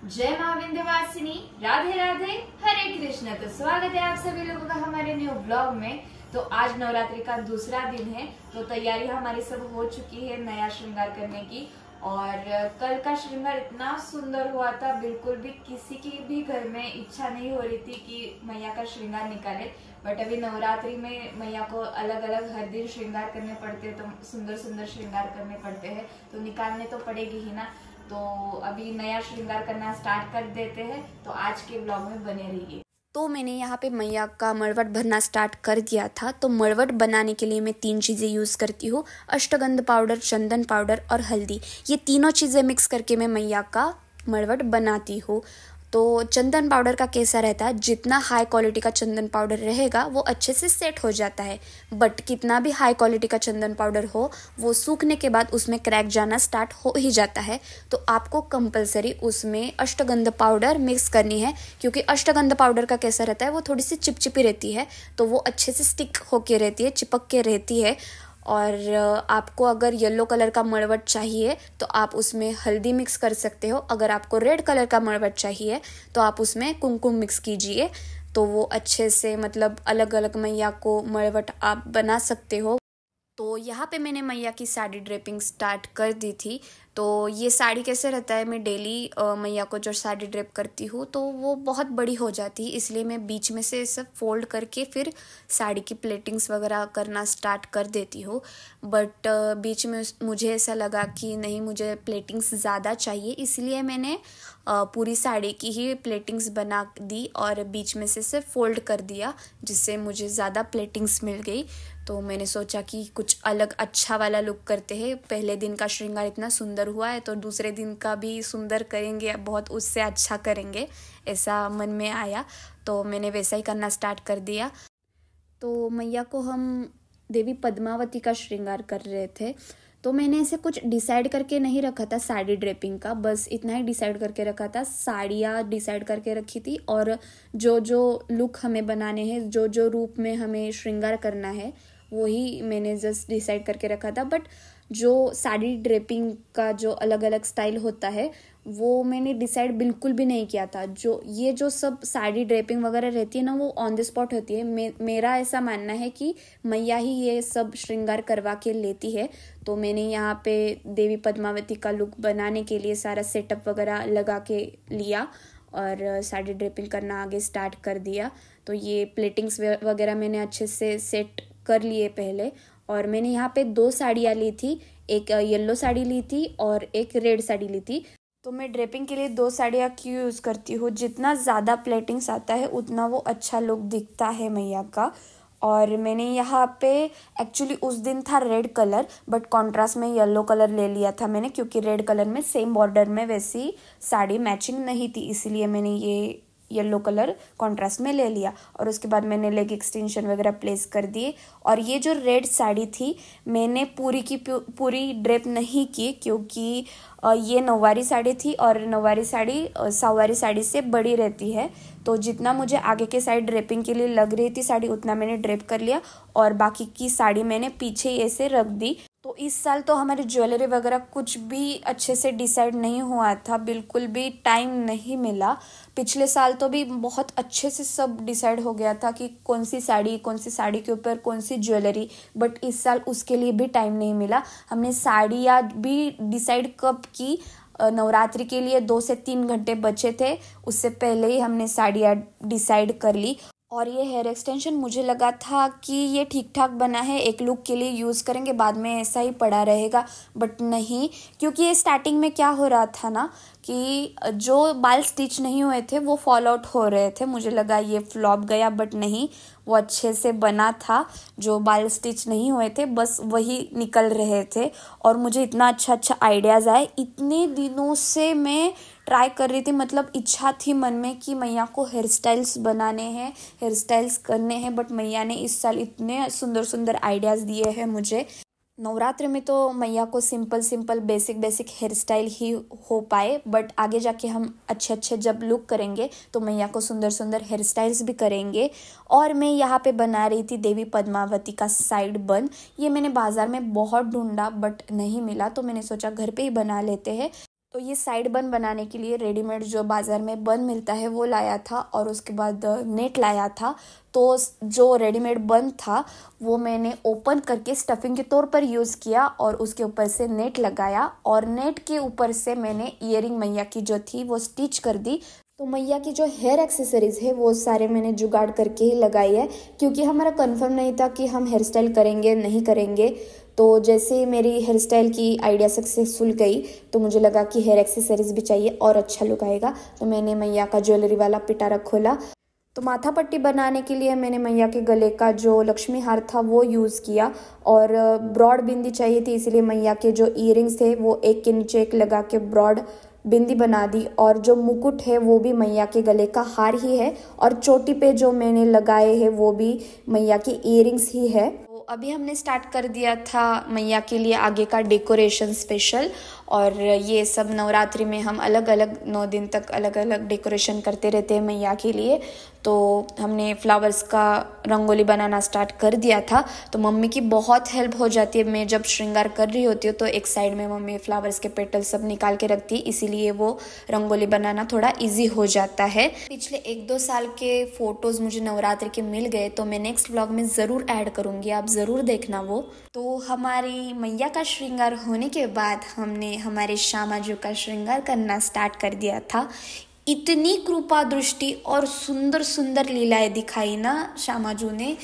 जय माँ विंध्यवासिनी, राधे राधे, हरे कृष्ण। तो स्वागत है आप सभी लोगों का हमारे न्यू ब्लॉग में। तो आज नवरात्रि का दूसरा दिन है, तो तैयारी हमारी सब हो चुकी है नया श्रृंगार करने की। और कल का श्रृंगार इतना सुंदर हुआ था, बिल्कुल भी किसी की भी घर में इच्छा नहीं हो रही थी कि मैया का श्रृंगार निकाले। बट अभी नवरात्रि में मैया को अलग अलग हर दिन श्रृंगार करने पड़ते हैं, तो सुंदर सुंदर श्रृंगार करने पड़ते हैं, तो निकालने तो पड़ेगी ही ना। तो अभी नया श्रृंगार करना स्टार्ट कर देते हैं, तो आज के ब्लॉग में बने रहिए। तो मैंने यहाँ पे मैया का मड़वट भरना स्टार्ट कर दिया था। तो मड़वट बनाने के लिए मैं 3 चीज़ें यूज़ करती हूँ, अष्टगंध पाउडर, चंदन पाउडर और हल्दी। ये तीनों चीज़ें मिक्स करके मैं मैया का मड़वट बनाती हूँ। तो चंदन पाउडर का कैसा रहता है, जितना हाई क्वालिटी का चंदन पाउडर रहेगा वो अच्छे से सेट हो जाता है। बट कितना भी हाई क्वालिटी का चंदन पाउडर हो, वो सूखने के बाद उसमें क्रैक जाना स्टार्ट हो ही जाता है। तो आपको कंपलसरी उसमें अष्टगंध पाउडर मिक्स करनी है, क्योंकि अष्टगंध पाउडर का कैसा रहता है, वो थोड़ी सी चिपचिपी रहती है, तो वो अच्छे से स्टिक होके रहती है, चिपक के रहती है। और आपको अगर येलो कलर का मड़वट चाहिए तो आप उसमें हल्दी मिक्स कर सकते हो। अगर आपको रेड कलर का मड़वट चाहिए तो आप उसमें कुमकुम मिक्स कीजिए, तो वो अच्छे से मतलब अलग अलग मैया को मड़वट आप बना सकते हो। तो यहाँ पे मैंने मैया की साड़ी ड्रेपिंग स्टार्ट कर दी थी। तो ये साड़ी कैसे रहता है, मैं डेली मैया को जो साड़ी ड्रेप करती हूँ तो वो बहुत बड़ी हो जाती है, इसलिए मैं बीच में से सब फोल्ड करके फिर साड़ी की प्लेटिंग्स वगैरह करना स्टार्ट कर देती हूँ। बट बीच में मुझे ऐसा लगा कि नहीं, मुझे प्लेटिंग्स ज़्यादा चाहिए, इसलिए मैंने पूरी साड़ी की ही प्लेटिंग्स बना दी और बीच में से सिर्फ फोल्ड कर दिया, जिससे मुझे ज़्यादा प्लेटिंग्स मिल गई। तो मैंने सोचा कि कुछ अलग अच्छा वाला लुक करते हैं। पहले दिन का श्रृंगार इतना सुंदर हुआ है तो दूसरे दिन का भी सुंदर करेंगे, बहुत उससे अच्छा करेंगे, ऐसा मन में आया। तो मैंने वैसा ही करना स्टार्ट कर दिया। तो मैया को हम देवी पद्मावती का श्रृंगार कर रहे थे। तो मैंने ऐसे कुछ डिसाइड करके नहीं रखा था साड़ी ड्रेपिंग का, बस इतना ही डिसाइड करके रखा था। साड़ियाँ डिसाइड करके रखी थी और जो जो लुक हमें बनाने हैं, जो जो रूप में हमें श्रृंगार करना है, वही मैंने जस्ट डिसाइड करके रखा था। बट जो साड़ी ड्रेपिंग का जो अलग अलग स्टाइल होता है वो मैंने डिसाइड बिल्कुल भी नहीं किया था। जो सब साड़ी ड्रेपिंग वगैरह रहती है ना, वो ऑन द स्पॉट होती है। मेरा ऐसा मानना है कि मैया ही ये सब श्रृंगार करवा के लेती है। तो मैंने यहाँ पे देवी पद्मावती का लुक बनाने के लिए सारा सेटअप वगैरह लगा के लिया और साड़ी ड्रेपिंग करना आगे स्टार्ट कर दिया। तो ये प्लेटिंग्स वगैरह मैंने अच्छे से सेट कर लिए पहले। और मैंने यहाँ पे 2 साड़ियाँ ली थी, एक येलो साड़ी ली थी और एक रेड साड़ी ली थी। तो मैं ड्रेपिंग के लिए 2 साड़ियाँ क्यों यूज़ करती हूँ, जितना ज़्यादा प्लेटिंग्स आता है उतना वो अच्छा लुक दिखता है मैया का। और मैंने यहाँ पे एक्चुअली उस दिन था रेड कलर, बट कॉन्ट्रास्ट में येलो कलर ले लिया था मैंने, क्योंकि रेड कलर में सेम बॉर्डर में वैसी साड़ी मैचिंग नहीं थी, इसीलिए मैंने ये येलो कलर कॉन्ट्रास्ट में ले लिया। और उसके बाद मैंने लेग एक्सटेंशन वगैरह प्लेस कर दिए। और ये जो रेड साड़ी थी मैंने पूरी की पूरी ड्रेप नहीं की, क्योंकि ये नौवारी साड़ी थी और नौवारी साड़ी सवारी साड़ी से बड़ी रहती है। तो जितना मुझे आगे के साइड ड्रेपिंग के लिए लग रही थी साड़ी, उतना मैंने ड्रेप कर लिया और बाकी की साड़ी मैंने पीछे ऐसे रख दी। तो इस साल तो हमारी ज्वेलरी वगैरह कुछ भी अच्छे से डिसाइड नहीं हुआ था, बिल्कुल भी टाइम नहीं मिला। पिछले साल तो भी बहुत अच्छे से सब डिसाइड हो गया था कि कौन सी साड़ी के ऊपर कौन सी ज्वेलरी, बट इस साल उसके लिए भी टाइम नहीं मिला। हमने साड़ियाँ भी डिसाइड कब की, नवरात्रि के लिए 2 से 3 घंटे बचे थे, उससे पहले ही हमने साड़ियाँ डिसाइड कर ली। और ये हेयर एक्सटेंशन मुझे लगा था कि ये ठीक ठाक बना है, एक लुक के लिए यूज़ करेंगे, बाद में ऐसा ही पड़ा रहेगा। बट नहीं, क्योंकि ये स्टार्टिंग में क्या हो रहा था ना कि जो बाल स्टिच नहीं हुए थे वो फॉल आउट हो रहे थे। मुझे लगा ये फ्लॉप गया, बट नहीं, वो अच्छे से बना था। जो बाल स्टिच नहीं हुए थे बस वही निकल रहे थे। और मुझे इतना अच्छा आइडियाज़ आए। इतने दिनों से मैं ट्राई कर रही थी, मतलब इच्छा थी मन में कि मैया को हेयर स्टाइल्स बनाने हैं, हेयर स्टाइल्स करने हैं, बट मैया ने इस साल इतने सुंदर सुंदर आइडियाज़ दिए हैं मुझे। नवरात्र में तो मैया को सिंपल बेसिक हेयर स्टाइल ही हो पाए, बट आगे जाके हम अच्छे जब लुक करेंगे तो मैया को सुंदर हेयर स्टाइल्स भी करेंगे। और मैं यहाँ पे बना रही थी देवी पद्मावती का साइड बन। ये मैंने बाज़ार में बहुत ढूंढा बट नहीं मिला, तो मैंने सोचा घर पे ही बना लेते हैं। तो ये साइड बन बनाने के लिए रेडीमेड जो बाज़ार में बन मिलता है वो लाया था और उसके बाद नेट लाया था। तो जो रेडीमेड बन था वो मैंने ओपन करके स्टफिंग के तौर पर यूज़ किया और उसके ऊपर से नेट लगाया और नेट के ऊपर से मैंने ईयरिंग मैया की जो थी वो स्टिच कर दी। तो मैया की जो हेयर एक्सेसरीज़ है वो सारे मैंने जुगाड़ करके ही लगाई है, क्योंकि हमारा कंफर्म नहीं था कि हम हेयर स्टाइल करेंगे नहीं करेंगे। तो जैसे मेरी हेयर स्टाइल की आइडिया सक्सेसफुल गई तो मुझे लगा कि हेयर एक्सेसरीज़ भी चाहिए और अच्छा लुक आएगा। तो मैंने मैया का ज्वेलरी वाला पिटारा खोला। तो माथा पट्टी बनाने के लिए मैंने मैया के गले का जो लक्ष्मी हार था वो यूज़ किया और ब्रॉड बिंदी चाहिए थी, इसीलिए मैया के जो ईयरिंग्स थे वो एक के नीचे एक लगा के ब्रॉड बिंदी बना दी। और जो मुकुट है वो भी मैया के गले का हार ही है और चोटी पे जो मैंने लगाए हैं वो भी मैया की ईयरिंग्स ही है। तो अभी हमने स्टार्ट कर दिया था मैया के लिए आगे का डेकोरेशन स्पेशल। और ये सब नवरात्रि में हम अलग अलग 9 दिन तक अलग अलग डेकोरेशन करते रहते हैं मैया के लिए। तो हमने फ्लावर्स का रंगोली बनाना स्टार्ट कर दिया था। तो मम्मी की बहुत हेल्प हो जाती है। मैं जब श्रृंगार कर रही होती हूँ तो एक साइड में मम्मी फ्लावर्स के पेटल सब निकाल के रखती है, इसीलिए वो रंगोली बनाना थोड़ा इजी हो जाता है। पिछले 1-2 साल के फोटोज़ मुझे नवरात्रि के मिल गए तो मैं नेक्स्ट व्लॉग में ज़रूर ऐड करूँगी, आप ज़रूर देखना वो। तो हमारी मैया का श्रृंगार होने के बाद हमने हमारे श्यामा जी का श्रृंगार करना स्टार्ट कर दिया था। इतनी कृपा दृष्टि और सुंदर सुंदर लीलाएं दिखाई ना श्यामा जी ने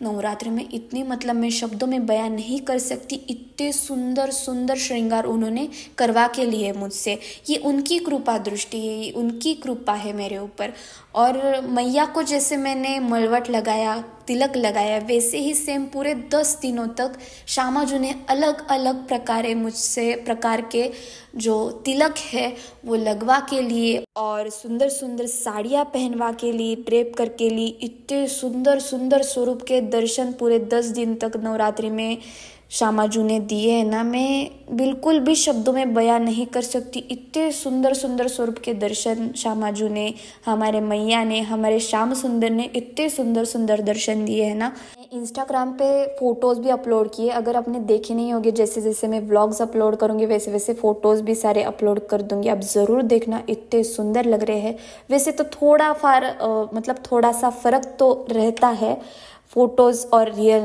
नवरात्रि में, इतनी मतलब मैं शब्दों में बयान नहीं कर सकती। इतने सुंदर सुंदर श्रृंगार उन्होंने करवा के लिए मुझसे। ये उनकी कृपा दृष्टि है, ये उनकी कृपा है मेरे ऊपर। और मैया को जैसे मैंने मलवट लगाया, तिलक लगाया, वैसे ही सेम पूरे 10 दिनों तक श्यामा जी ने अलग अलग प्रकार के जो तिलक है वो लगवा के लिए और सुंदर सुंदर साड़ियाँ पहनवा के लिए, ड्रेप करके लिए, इतने सुंदर सुंदर स्वरूप के दर्शन पूरे 10 दिन तक नवरात्रि में श्यामा जी ने दिए है ना, मैं बिल्कुल भी शब्दों में बयान नहीं कर सकती। इतने सुंदर सुंदर स्वरूप के दर्शन श्यामा जी ने, हमारे मैया ने, हमारे श्याम सुंदर ने इतने सुंदर सुंदर दर्शन दिए है ना। इंस्टाग्राम पे फोटोज़ भी अपलोड किए, अगर आपने देखे नहीं होंगे, जैसे जैसे मैं व्लॉग्स अपलोड करूँगी वैसे वैसे फ़ोटोज़ भी सारे अपलोड कर दूँगी, आप ज़रूर देखना, इतने सुंदर लग रहे हैं। वैसे तो थोड़ा सा फ़र्क तो रहता है फ़ोटोज़ और रियल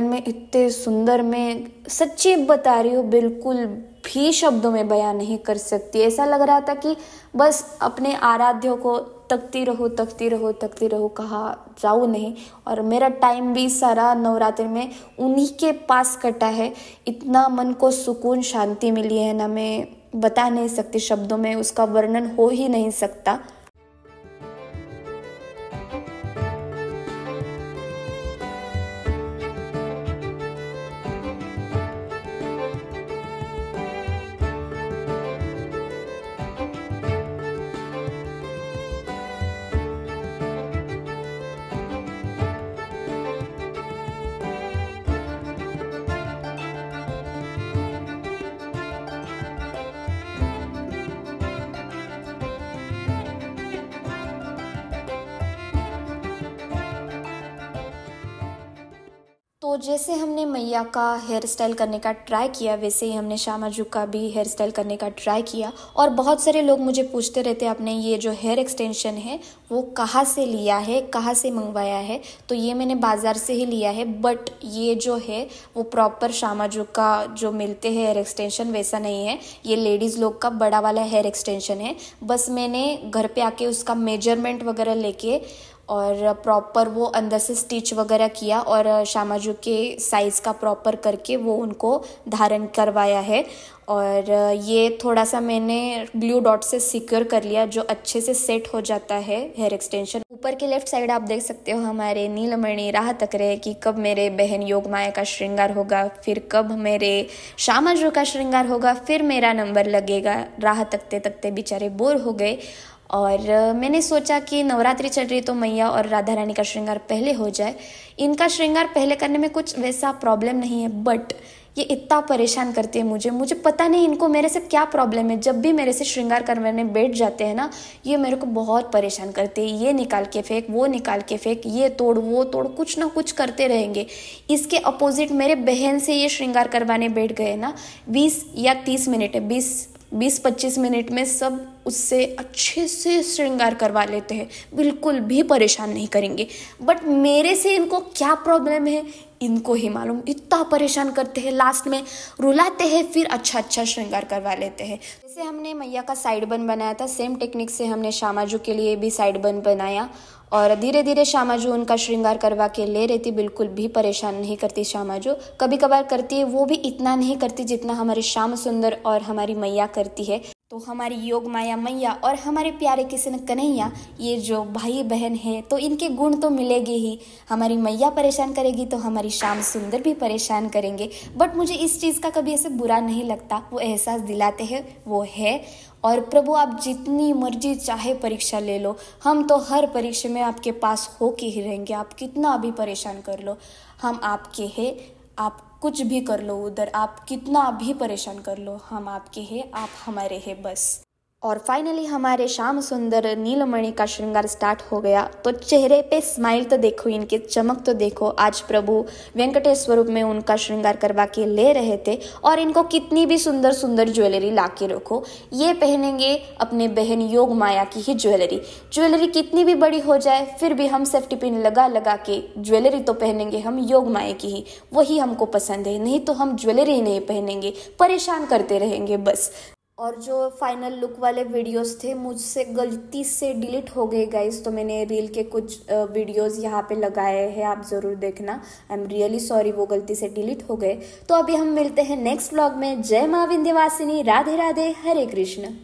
में इतने सुंदर, मैं सच्ची बता रही हूँ, बिल्कुल भी शब्दों में बयान नहीं कर सकती। ऐसा लग रहा था कि बस अपने आराध्यों को तकती रहो, कहा जाऊँ नहीं। और मेरा टाइम भी सारा नवरात्रि में उन्हीं के पास कटा है। इतना मन को सुकून शांति मिली है ना, मैं बता नहीं सकती, शब्दों में उसका वर्णन हो ही नहीं सकता। तो जैसे हमने मैया का हेयर स्टाइल करने का ट्राई किया वैसे ही हमने श्यामा जी का भी हेयर स्टाइल करने का ट्राई किया। और बहुत सारे लोग मुझे पूछते रहते हैं आपने ये जो हेयर एक्सटेंशन है वो कहाँ से लिया है, कहाँ से मंगवाया है। तो ये मैंने बाज़ार से ही लिया है, बट ये जो है वो प्रॉपर श्यामा जी का जो मिलते हैं हेयर एक्सटेंशन वैसा नहीं है। ये लेडीज़ लोग का बड़ा वाला हेयर एक्सटेंशन है। बस मैंने घर पे आके उसका मेजरमेंट वगैरह लेके और प्रॉपर वो अंदर से स्टिच वगैरह किया और श्यामा जी के साइज़ का प्रॉपर करके वो उनको धारण करवाया है। और ये थोड़ा सा मैंने ग्लू डॉट से सिक्योर कर लिया, जो अच्छे से सेट हो जाता है हेयर एक्सटेंशन। ऊपर के लेफ्ट साइड आप देख सकते हो हमारे नीलमणि राह तक रहे कि कब मेरे बहन योगमाया का श्रृंगार होगा, फिर कब मेरे श्यामा जी का श्रृंगार होगा, फिर मेरा नंबर लगेगा। राह तकते तकते बेचारे बोर हो गए और मैंने सोचा कि नवरात्रि चल रही तो मैया और राधा रानी का श्रृंगार पहले हो जाए। इनका श्रृंगार पहले करने में कुछ वैसा प्रॉब्लम नहीं है, बट ये इतना परेशान करते हैं मुझे पता नहीं इनको मेरे से क्या प्रॉब्लम है। जब भी मेरे से श्रृंगार करवाने बैठ जाते हैं ना, ये मेरे को बहुत परेशान करते हैं। ये निकाल के फेंक, वो निकाल के फेंक, ये तोड़ वो तोड़, कुछ ना कुछ करते रहेंगे। इसके अपोजिट मेरे बहन से ये श्रृंगार करवाने बैठ गए ना, 20 या 30 मिनट है, 20 20-25 मिनट में सब उससे अच्छे से श्रृंगार करवा लेते हैं, बिल्कुल भी परेशान नहीं करेंगे। बट मेरे से इनको क्या प्रॉब्लम है इनको ही मालूम, इतना परेशान करते हैं, लास्ट में रुलाते हैं, फिर अच्छा श्रृंगार करवा लेते हैं। जैसे हमने मैया का साइड बन बनाया था, सेम टेक्निक से हमने श्यामाजू के लिए भी साइड बन बनाया और धीरे धीरे श्यामाजू उनका श्रृंगार करवा के ले रही थी। बिल्कुल भी परेशान नहीं करती श्यामाजू, कभी कभार करती है, वो भी इतना नहीं करती जितना हमारे श्याम सुंदर और हमारी मैया करती है। तो हमारी योग माया मैया और हमारे प्यारे कृष्ण कन्हैया, ये जो भाई बहन है, तो इनके गुण तो मिलेंगे ही। हमारी मैया परेशान करेगी तो हमारी श्याम सुंदर भी परेशान करेंगे। बट मुझे इस चीज़ का कभी ऐसे बुरा नहीं लगता, वो एहसास दिलाते हैं वो है। और प्रभु आप जितनी मर्जी चाहे परीक्षा ले लो, हम तो हर परीक्षा में आपके पास हो के ही रहेंगे। आप कितना भी परेशान कर लो, हम आपके हैं। आप कुछ भी कर लो उधर, आप कितना भी परेशान कर लो, हम आपके हैं, आप हमारे हैं बस। और फाइनली हमारे श्याम सुंदर नीलमणि का श्रृंगार स्टार्ट हो गया। तो चेहरे पे स्माइल तो देखो, इनके चमक तो देखो। आज प्रभु वेंकटेश स्वरूप में उनका श्रृंगार करवा के ले रहे थे और इनको कितनी भी सुंदर सुंदर ज्वेलरी ला के रखो, ये पहनेंगे अपने बहन योग माया की ही ज्वेलरी। ज्वेलरी कितनी भी बड़ी हो जाए फिर भी हम सेफ्टी पिन लगा लगा के ज्वेलरी तो पहनेंगे हम योग माया की ही, वही हमको पसंद है। नहीं तो हम ज्वेलरी ही नहीं पहनेंगे, परेशान करते रहेंगे बस। और जो फाइनल लुक वाले वीडियोस थे मुझसे गलती से डिलीट हो गए गाइस, तो मैंने रील के कुछ वीडियोस यहाँ पे लगाए हैं, आप ज़रूर देखना। आई एम रियली सॉरी, वो गलती से डिलीट हो गए। तो अभी हम मिलते हैं नेक्स्ट व्लॉग में। जय माँ विंध्यवासिनी, राधे राधे, हरे कृष्ण।